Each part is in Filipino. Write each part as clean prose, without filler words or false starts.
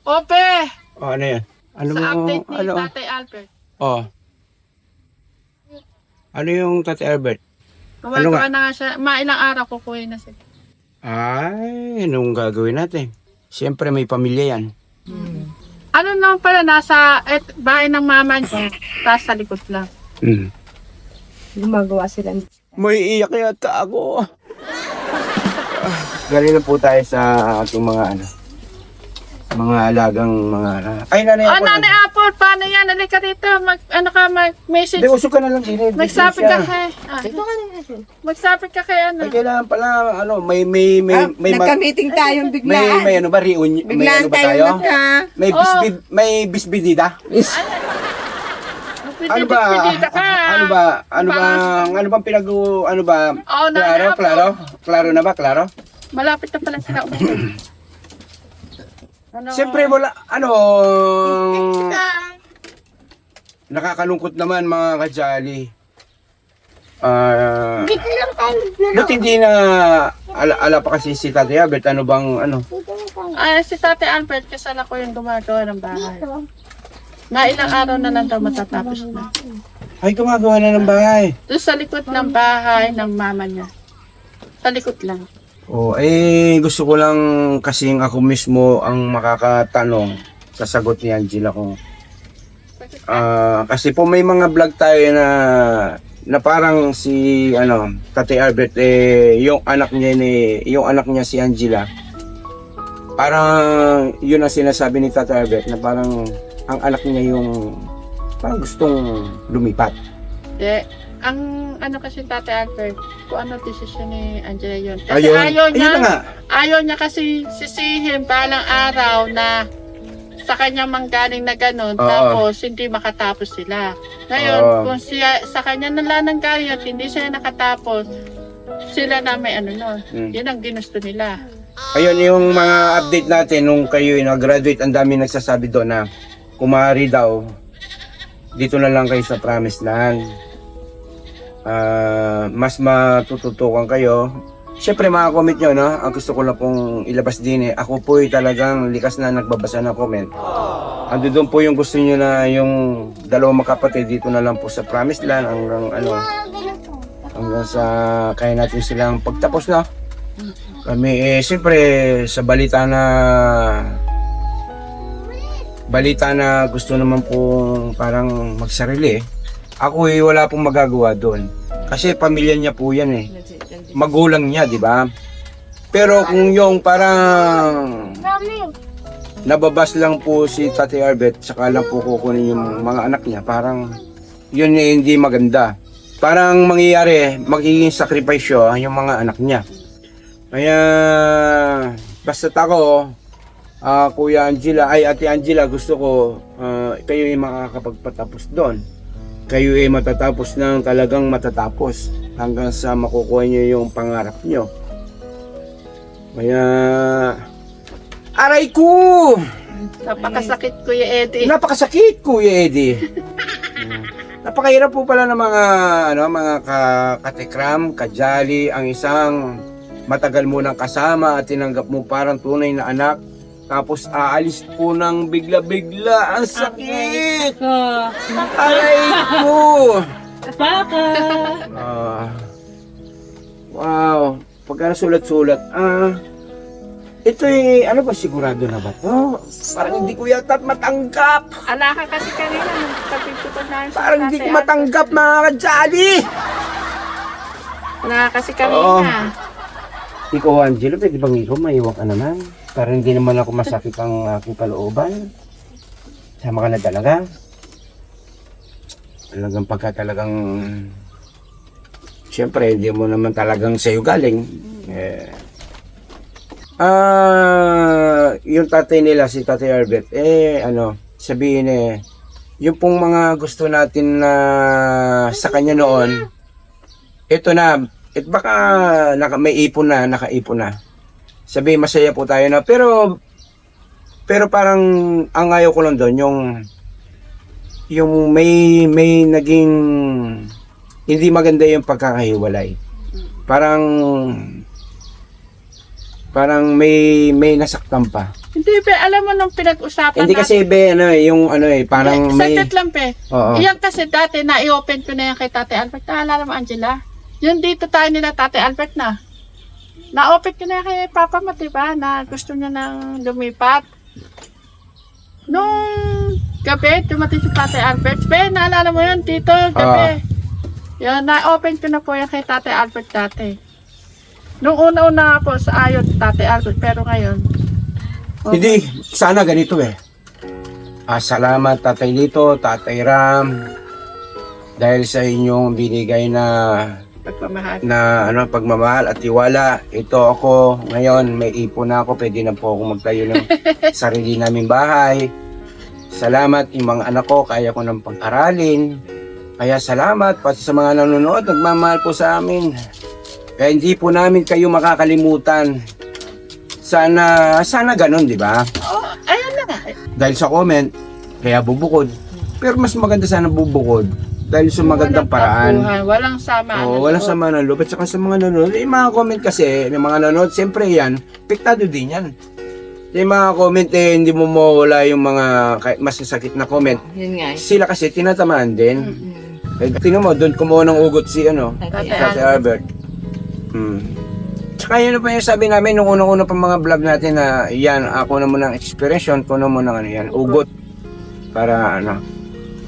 Ope! O, ano yan? Ano Sa mo, update ni ano? Tatay Albert. Oh. Ano yung Tatay Albert? Gumagawa na nga siya. Mailang araw kukuhin na siya. Ay, anong gagawin natin? Siyempre may pamilya yan. Ano naman pala, nasa bahay ng mama niya. Tapos sa likod lang. Hmm. Gumagawa sila. May iyak yata ako. Galing na po tayo sa ating mga alagang mga... Ay, nanay Oh, ako. Nanay Apple, paano yan? Halika dito. Mag-message. Hindi, usok ka na lang. Magsapit ka kay... Ito ka na natin. Magsapit ka kay ano. Ay, kailangan pala, may Nagka-meeting tayong biglaan. may ano ba, reunion? May Biglaan ano ba tayong tayo? nagka... May bisbidida? Ano ba? Pidita ka. Ano bang ano ba? Oh, Nanay Apple. Klaro na ba? Klaro? Malapit na pala sila. Ano? Siyempre wala, nakakalungkot naman mga kajali. Ba't hindi na ala pa kasi si Tatay Albert, ano bang Si Tatay Albert, kasala ko yung gumagawa ng bahay. Na ilang araw na lang daw matatapos na. Ay, gumagawa na ng bahay. Doon sa likod ng bahay ng mama niya. Sa likod lang. Oh, gusto ko lang kasing ako mismo ang makakatanong sa sagot ni Angela kung kasi po may mga vlog tayo na parang si Tatay Albert yung anak niya si Angela. Parang yun ang sinasabi ni Tatay Albert na parang ang anak niya yung parang gustong lumipat. Ang kasi Tatay Albert, kung ano desisyon ni Angela yun. Kasi Ayun. ayaw niya, Ayun na nga. ayaw niya kasi sisihin balang araw na sa kanya manggaling na ganun, Oo. tapos hindi makatapos sila. Ngayon, Oo. kung sa kanya nala ng galing at hindi siya nakatapos, sila na may nun. Yun ang ginusto nila. Ayun yung mga update natin nung kayo nag-graduate, ang dami nagsasabi doon na kumari daw dito na lang kayo sa Promised Land. Mas matututukan kayo. Siyempre mga comment nyo, no? Ang gusto ko lang pong ilabas din ako po talagang likas na nagbabasa ng comment. Ando doon po yung gusto nyo na yung dalawang magkapatid dito na lang po sa Promised Land hanggang sa kaya natin silang pagtapos na. Kami siyempre sa balita na gusto naman pong parang magsarili. Ako wala pong magagawa doon. Kasi pamilya niya po yan Magulang niya, di ba? Pero kung yung parang nababas lang po si Tatay Albert, saka lang po kukunin yung mga anak niya, parang yun hindi maganda. Parang magiging sakripisyo yung mga anak niya. Kaya basta't ako, Kuya Angela, Ate Angela, gusto ko kayo ay makakapagpatapos doon. Kayo ay matatapos ng talagang matatapos hanggang sa makukuha nyo yung pangarap nyo. Kaya aray ko! Napakasakit, Kuya Eddie. Napakasakit, Kuya Eddie. Napakahirap po pala ng mga katikram, kajali, ang isang matagal mo nang kasama at tinanggap mo parang tunay na anak. Tapos aalis po ng bigla-bigla. Ang sakit! Aray ko! Wow! Pagka sulat-sulat, ito ano ba, sigurado na ba to? Parang hindi ko yata matanggap. Ala ka kasi kanina, nagpapagpipag namin sa Parang hindi ko Tatay matanggap, mga kajali. Albert. Ala kasi kanina. Ikaw, Angelo, pwede bang ikaw maiwan ka naman? Para hindi naman ako masakit ang aking kalooban. Sama ka na talaga. Talagang talagang siyempre, hindi mo naman talagang sa'yo galing. Yung tatay nila, si Tatay Albert, sabihin yung pong mga gusto natin na sa kanya noon, ito na, baka may ipon na, nakaipon na. Sabi masaya po tayo na, pero parang ang ayaw ko lang doon yung may naging hindi maganda yung pagkakahiwalay. Parang may nasaktan pa. Hindi, pe, alam mo nung pinag-usapan Hindi kasi be, ano eh, yung ano eh, parang may... Saglit lang, pe. Oo. Iyan kasi dati na i-open ko na yan kay Tate Albert. Naalala mo, Angela? Yung dito tayo nila Tate Albert na. Na-open ko na yan kay Papa mo, diba? Na gusto niya nang lumipat. Nung gabi, dumating si Tate Albert. Pe, naalala mo yun, dito, gabi. Yan, na-open ko na po yan kay Tate Albert dati. Nung una-una po sa ayot, Tate Albert. Pero ngayon, Hindi, sana ganito eh. Salamat Tatay Lito, Tatay Ram, dahil sa inyong binigay na pagmamahal. pagmamahal at tiwala. Ito ako, ngayon may ipon na ako, pwede na po ako magtayo ng sarili naming bahay. Salamat yung mga anak ko, kaya ko nang pag-aralin. Kaya salamat pati sa mga nanonood, nagmamahal po sa amin. Kaya hindi po namin kayo makakalimutan. Sana ganun, di ba? Oh, ayun na nga. Dahil sa comment, kaya bubukod. Pero mas maganda sana bubukod dahil sa magandang paraan. Walang sama. Oo, walang sama ng loob. At saka sa mga nanonood, yung mga comment kasi, yung mga nanonood, siyempre yan, piktado din yan. Yung mga comment, hindi mo mawala yung mga mas sakit na comment. Yun nga. Sila kasi tinatamaan din. Tingnan mo, doon kumuha ng ugot si Tate Albert. Tsaka yun na pa yung sabi namin nung unang-una pa mga vlog natin na yan, ako naman ang expression, kuno mo ng ugot. Para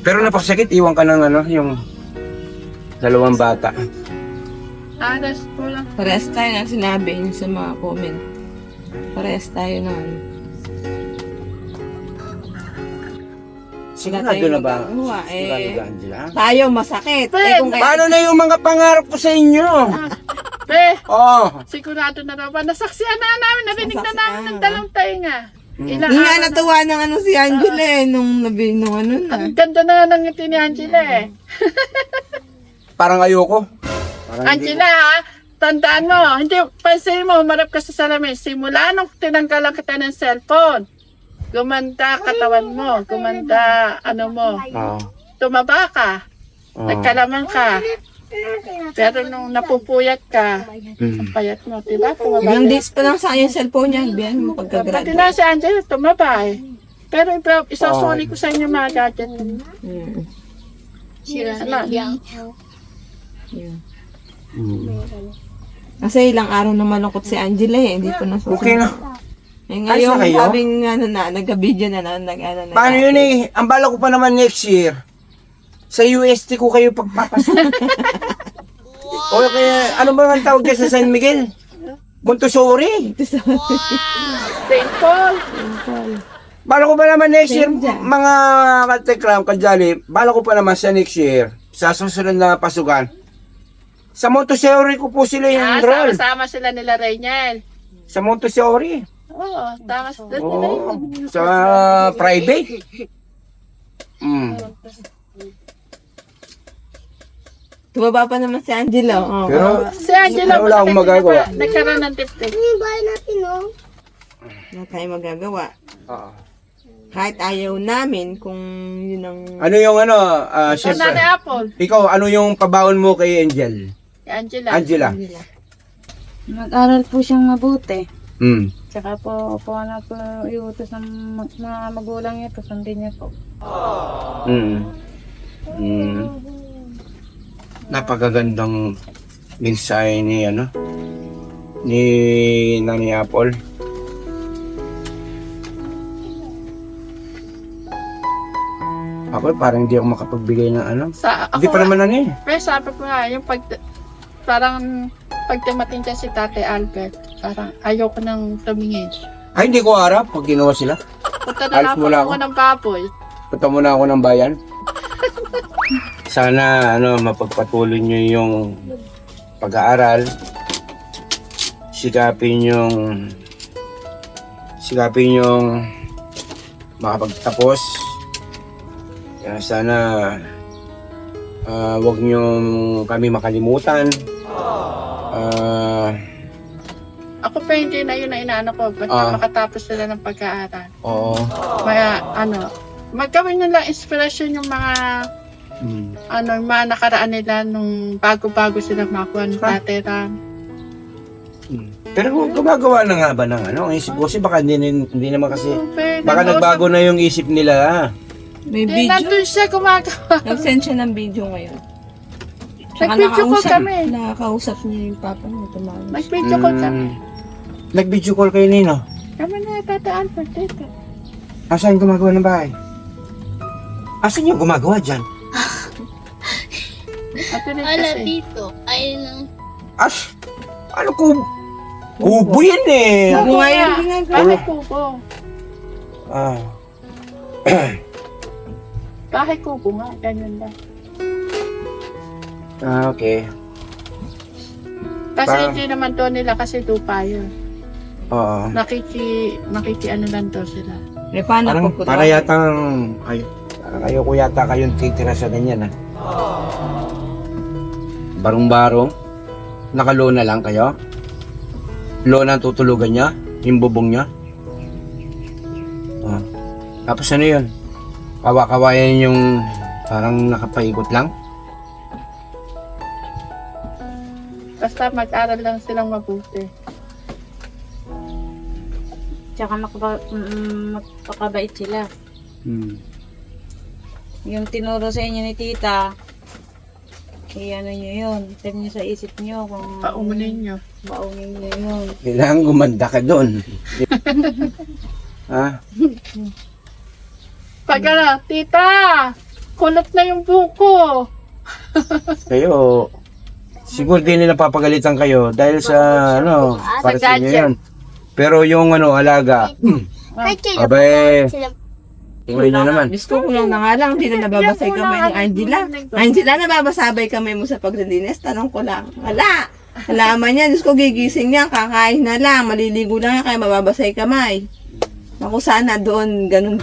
Pero napakasakit, iwan ka ng yung dalawang bata. Alas po lang. Parehas tayo ng sinabi yun sa mga comment. Parehas tayo na Sigurado na ba? magagawa, Sigurado ba, Angela? tayo masakit. Kung Paano na yung mga pangarap ko sa inyo? Pe, Sigurado na raw ba? Nasaksihan na namin, narinig na namin ng dalawang tainga. Ilang Hindi nga araw na. natuwa ng si Angela nung nung na. Ang ganda na ng ngiti ni Angela eh. Parang ayoko. Parang Angela ha, tandaan mo, hindi, pansin mo, humarap ka sa salamin. Simula nung tinanggalan kita ng cellphone, gumanda katawan mo, gumanda mo, tumaba ka, nagkalaman ka. Pero nung napupuyat ka, ang payat mo, diba? Tumaba Ilang ka. days pa lang sa yung cellphone niya, biyan mo Pati pagka-graduate. na si Angela, tumaba eh. Pero isasuli ko sa inyo mga gadget. Kasi ilang araw na malungkot si Angela hindi pa nasusunod. Okay na. Ngayon, Ayos na kayo? sabing nag-video na Paano yun eh? Ang bala ko pa naman next year. Sa UST ko kayo pagpapasok. O kaya, ano ba ang tawag dyan sa San Miguel? Montessori. St. Paul. Bala ko pa naman next year, Same dyan. mga katekram, kajali, bala ko pa naman sa next year, sa susunod na pasukan. Sa Montessori ko po sila yung enroll. Sama-sama sila nila Rainiel. Sa Montessori. Oo, tama sila nila. Oo. Sa private. Tumaba pa naman si Angela. Oh. Pero, Si Angela, wala akong magagawa. Nagkaroon ng tip-tip. Wala tayong magagawa. Kahit ayaw namin kung yun ang... ano yung Nanay syempre, Apple. ikaw, ano yung pabaon mo kay Angel? Si Angela. Angela. Mag-aral po siyang mabuti. Tsaka po na po iutos ng mga magulang niya po, sundin niya po. Napakagandang mensahe ni Nanay Apple. Ako parang hindi ako makapagbigay ng Hindi pa naman eh. Pero sabi ko nga, yung parang pag dumating dyan si Tate Albert, parang ayoko nang tumingin. Ay, hindi ko harap pag ginawa sila. Punta Alis na muna ako ako. ng baboy. Punta muna ako ng bayan. Sana mapagpatuloy nyo yung pag-aaral. Sikapin yung makapagtapos. Kaya sana wag nyo kami makalimutan. Ako pa hindi na yun na inaano ko, basta makatapos sila ng pag-aaral. Oo. Kaya maggawin nyo lang inspirasyon yung mga yung mga nakaraan nila nung bago-bago sila makuha ng Tate Ram. Pero kung gumagawa na nga ba ng ano, ang isip ko kasi baka hindi naman kasi, Pwede baka mo nagbago na yung isip nila. May Hindi, video. nandun siya gumagawa. Nag-send siya ng video ngayon. Tsaka Nag-video call kami. Nakakausap niya yung papa niya. Tumawag. Nag-video call kami. Nag-video call kayo nino. Kami na Tate Albert dito. Asan yung gumagawa ng bahay? Asan yung gumagawa dyan? Ate rin Wala kasi. dito. Ayun lang. Ano kubo yan eh. Kubo nga yung Kubo ginagawa. Bahay kubo. Ah. Bahay kubo nga. Ganyan lang. Okay. Kasi Parang- hindi naman to nila kasi lupa yun. Oo. Nakiki ano lang to sila. Eh, paano Parang pag para yatang ayoko yata kayong titira sa ganyan Barong-barong. Nakalona lang kayo. Lona ang tutulugan niya, yung bubong niya. Ah. Tapos ano yun? Kawa-kawayan yung parang nakapaikot lang. Basta mag-aral lang silang mabuti. Tsaka magpakabait sila. Yung tinuro sa inyo ni tita, ano nyo yun. Tip nyo sa isip nyo kung Paunin nyo. Baungin nyo yun. Kailangan gumanda ka doon. Ha? Pag ano, tita, kulot na yung buko. Kayo, siguro din nila papagalitan kayo dahil sa ano, para sa inyo yun. Pero yung ano, alaga, Ay, abay, tingnan nyo naman. Diyos ko, kulang na nga lang. Hindi na nababasay kamay ni Angela. Angela, nababasabay kamay mo sa paglilinis. Tanong ko lang. Wala. Alaman niya. Diyos ko, gigising niya. Kakain na lang. Maliligo lang yan. Kaya mababasay kamay. Ako sana doon. Ganun.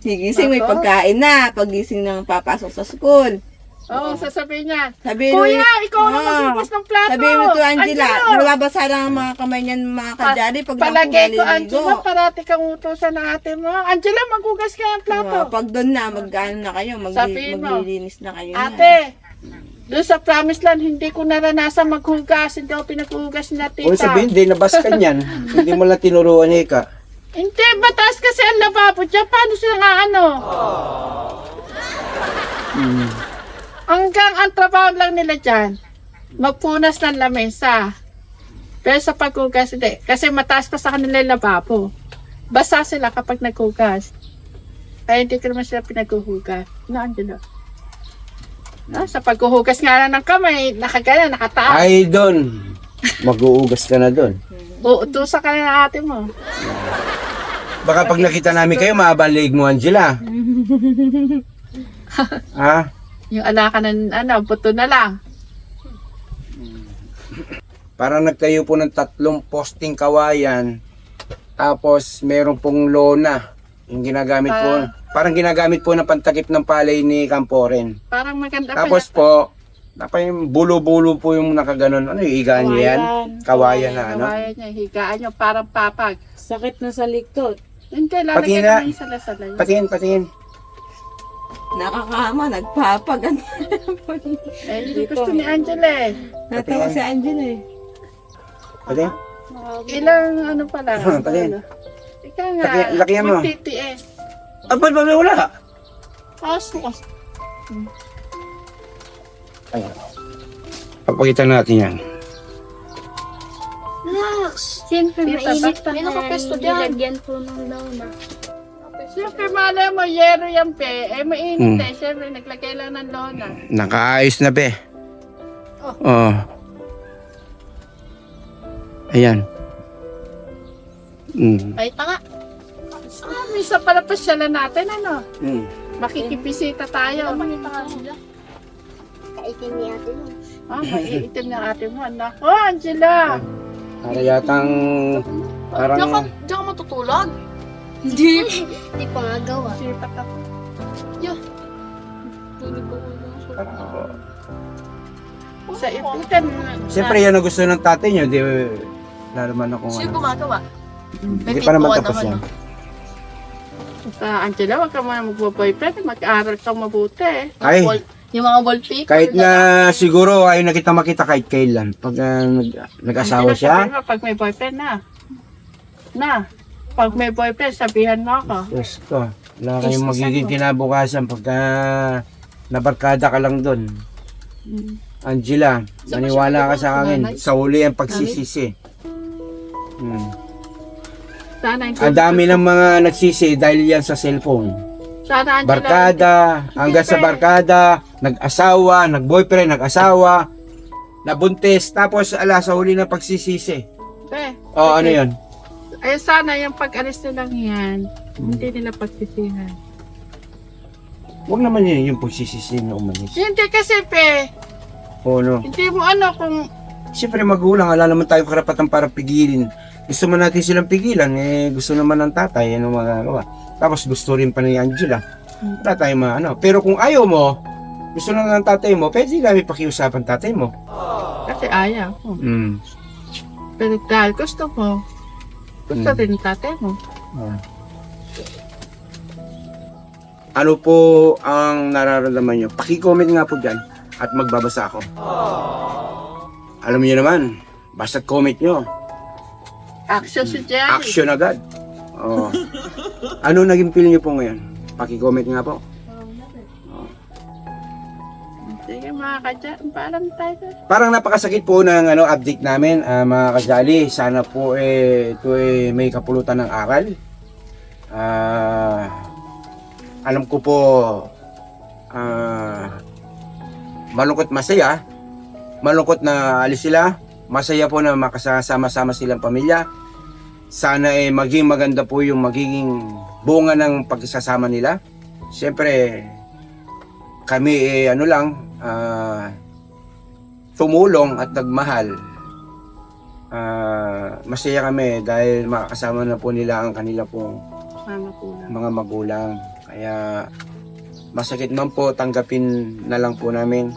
Gigising, may pagkain na. Pagising ng papasok sa school. Oo, sasabihin niya. Sabi Kuya, ikaw na Ah. magbubukas ng plato. Sabi mo to, Angela. Angelo. Nababasa lang ang mga kamay niyan, mga kadyari. Pag Palagay ko, naliligo. Angela, parati kang utusan ng ate mo. Angela, maghugas ka ng plato. Pag doon na, mag-ano na kayo, Sabihin mo, maglilinis na kayo. Ate, doon sa Promised Land, hindi ko naranasan maghugas. Hindi ako pinaghugas na tita. Kung sabihin, di nabas ka niyan. Hindi mo lang tinuruan niya ka. Hindi, mataas kasi ang lababo dyan. Paano sila nga ano? Hanggang ang trabaho lang nila dyan, magpunas ng lamesa. Pero sa paghugas, hindi. Kasi mataas pa sa kanila yung lababo. Basa sila kapag naghugas. Kaya hindi ko naman sila pinaghuhugas. Na, Angelo. Sa paghuhugas nga lang ng kamay, nakagana, nakataas. Ay, doon. Mag-uugas ka na doon. Uutusan ka na ng ate mo. Baka pag nakita namin kayo, maabalig mo, Angela. Ha? Yung alaka ng buto na lang. Parang nagtayo po ng 3 posting kawayan. Tapos meron pong lona. Yung ginagamit po. Parang ginagamit po ng pantakip ng palay ni Camporen. Parang maganda Tapos po, yung bulo-bulo po yung nakaganon. Ano yung higaan niya yan? Kawayan na ano? Kawayan niya, higaan niya, parang papag. Sakit na sa likod. Hindi, Patingin lalagyan nga. naman yung salasala yun. Patingin. Nakakama, nagpapagan. Eh, hindi gusto ni Angela eh. Natawa si Angela eh. Patingin. Ilang ano pala? Patingin. Ika nga, Lakihan mo. magtiti eh. Ah, ba't wala? Osmos. Ayan. Papakita natin yan. Siyempre, Tita, mainit basta pa na na nilagyan po ng launa. Siyempre, malay mo, yero yan pe. Eh, mainit eh. Siyempre, naglagay lang ng lona. Nakaayos na be. Oh. Ayan. Ay, tanga. Minsan pala pasyalan natin, ano? Makikibisita tayo. Kaitin ni ate mo. Maiitim ng ate mo. Nako, Angela. Para yatang parang Diyan ka matutulog? Hindi. Hindi pa nga gawa. Sipat ako. Tulog ko lang. Sa iputan. siyempre yan ang gusto ng tatay niyo, di lalaman ako Sino ano. gumagawa? Hindi pa naman tapos yan. Angela, wag ka muna magbo-boyfriend. Mag-aaral kang mabuti. Ay, Yung mga wallpaper. Kahit na siguro ayaw na kita makita kahit kailan. Pag nag-asawa siya, Pag may boyfriend na. Pag may boyfriend, sabihan mo ako. yes ko. Wala kayong magiging kinabukasan pagka nabarkada ka lang doon. Angela, maniwala ka sa akin. Sa huli ang pagsisisi. Sana Ang dami ng mga nagsisi dahil yan sa cellphone. Sana Angela. Barkada, hanggang sa barkada, nag-asawa, nag-boyfriend, nag-asawa, nabuntis, tapos sa huli na pagsisisi. Oh, ano yun? Ay, sana yung pag-alis nilang yan, hindi nila pagsisihan. Huwag naman yun yung pagsisisi na umalis. Hindi kasi, pe. Oo, no. Hindi mo kung... Siyempre magulang, wala naman tayong karapatan para pigilin. Gusto man natin silang pigilan, gusto naman ng tatay, ano magagawa. Tapos gusto rin pa ni Angela. Wala tayong Pero kung ayaw mo, gusto lang ng tatay mo, pwede kami pakiusapan tatay mo. Kasi ayaw ko. Pero dahil gusto mo, gusto rin ng tatay mo. Ano po ang nararamdaman nyo? Paki-comment nga po dyan at magbabasa ako. Alam niyo naman, basta comment nyo. Action si Jerry. Action agad. Oh. Ano naging feel niyo po ngayon? Paki-comment nga po. Sige mga kadyan, paalam tayo. Parang napakasakit po ng update namin, mga kajali. Sana po ito may kapulutan ng aral. Alam ko po malungkot masaya. Malungkot na alis sila. Masaya po na makasama-sama silang pamilya. Sana maging maganda po yung magiging bunga ng pagsasama nila. Siyempre, kami tumulong at nagmahal. Masaya kami dahil makakasama na po nila ang kanila pong mga magulang. Kaya masakit man po, tanggapin na lang po namin.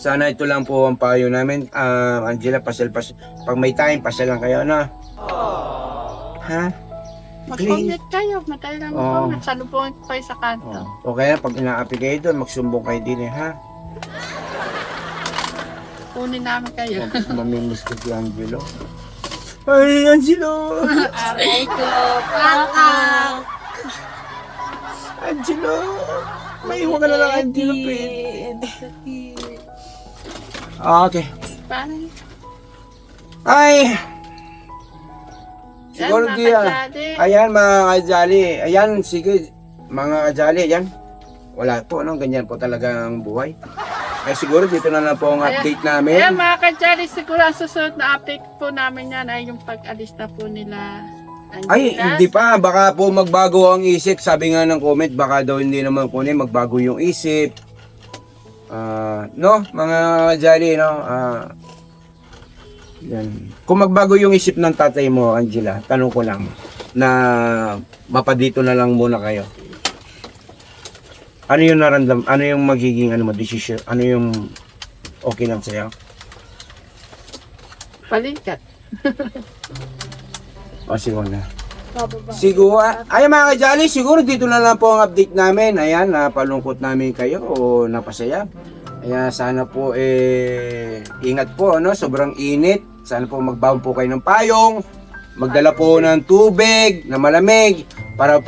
Sana ito lang po ang payo namin. Angela, pasyal. Pag may time, pasyal lang kayo, ano? Ha? Mag-comment kayo, matay lang mag-comment. Salubungin ko kayo sa kanto. O kaya pag inaapi kayo doon, magsumbong kayo din ha? Kunin namin kayo. Mamimiss ko si Angelo. Ay, Angelo! Aray ko, Angelo! May iwan ka na lang, Angelo, okay. Parang, Ay! Siguro yan, di mga kajali. Ayan mga kajali. Ayan, sige. Mga kajali, ayan. Wala po, ganyan po talaga ang buhay. Ay siguro dito na lang po ang update namin. Ayan mga kajali, siguro ang susunod na update po namin yan ay yung pag-alis na po nila. Ay, hindi pa. Baka po magbago ang isip. Sabi nga ng comment, baka daw hindi naman po magbago yung isip. No, mga kajali, no? Yan. Kung magbago yung isip ng tatay mo, Angela, tanong ko lang na mapadito na lang muna kayo. Ano yung ano yung magiging decision? Ano yung okay lang sa'yo? Palikat. O, siguro na. Siguro, ay mga kajali, siguro dito na lang po ang update namin. Ayan, napalungkot namin kayo o napasaya. Kaya sana po ingat po, sobrang init. Sana po magbaon po kayo ng payong. Magdala po ng tubig na malamig para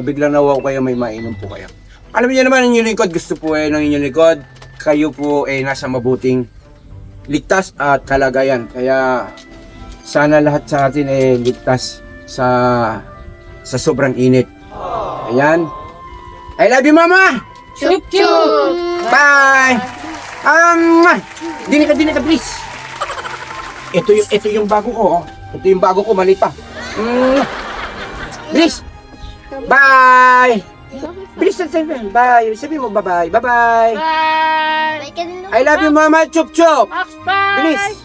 biglang nawaw kayo, may mainom po kayo. Alam niyo naman, ang inyong lingkod, gusto po ng inyong lingkod, kayo po nasa mabuting ligtas at kalagayan. Kaya sana lahat sa atin ligtas sa sobrang init. Ayan. I love you, Mama! Chup chup! Bye! Dini ka, please. Ito yung bago ko, Ito yung bago ko, mali pa. Please! Bye! Please, bye. Sabi mo, bye-bye. Bye-bye. Bye! I love you, Mama. Chup chup. Max, bye! Please.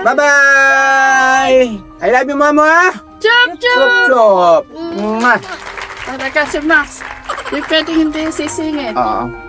Bye-bye. I love you, Mama. Chup Chup chup! chup. Talaga si Max. Di pwedeng hindi sisingin. Oo.